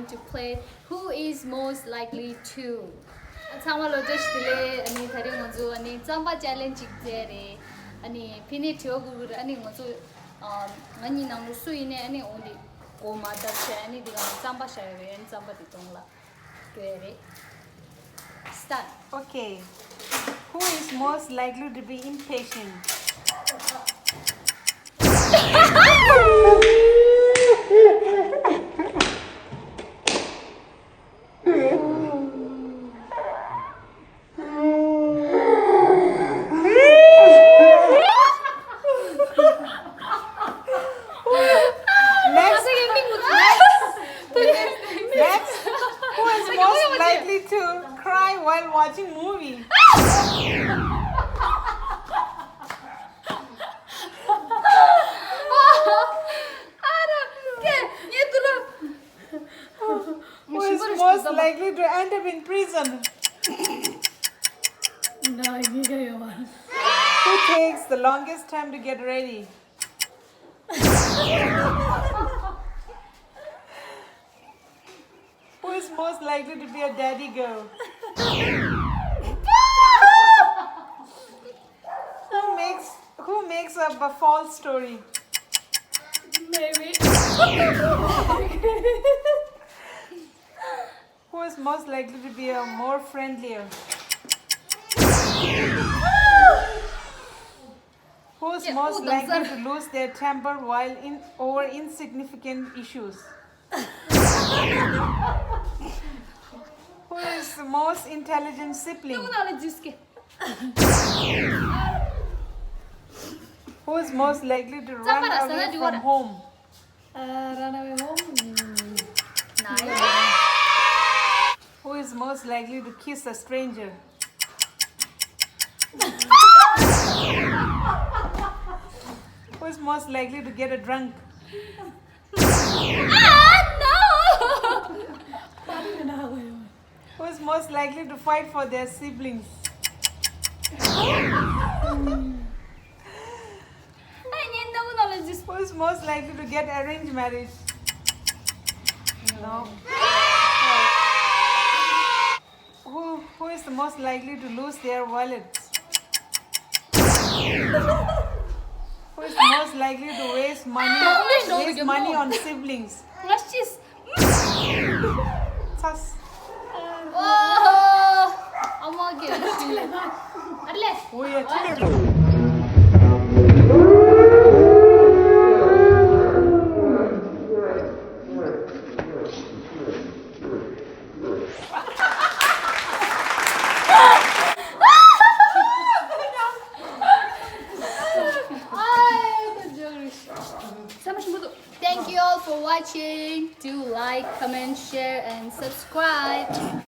to play Who is most likely to. Tsampa lo just delay ani thari ngoju ani Tsampa challenge jere ani fini thyo gu ani ngoju ngani nang sui ne ani only o ma da che ani diga Tsampa share and Tsampa di tongla. Kere. Start. Okay. Who is most likely to be impatient? Next, who is most likely to cry while watching movie? Who is most likely to end up in prison? Who takes the longest time to get ready? Who is most likely to be a daddy girl? Who makes up a false story? Maybe. Who is most likely to be a more friendlier? Who is most likely to lose their temper while over insignificant issues? Who is the most intelligent sibling? Who is most likely to run away from home? Run away home. Nice. Who is most likely to kiss a stranger? Who is most likely to get a drunk? Who is most likely to fight for their siblings? Who is most likely to get arranged marriage? No. Who is the most likely to lose their wallets? Who is most likely to waste money on siblings? Sus. Thank you all for watching. Do like, comment, share, and subscribe.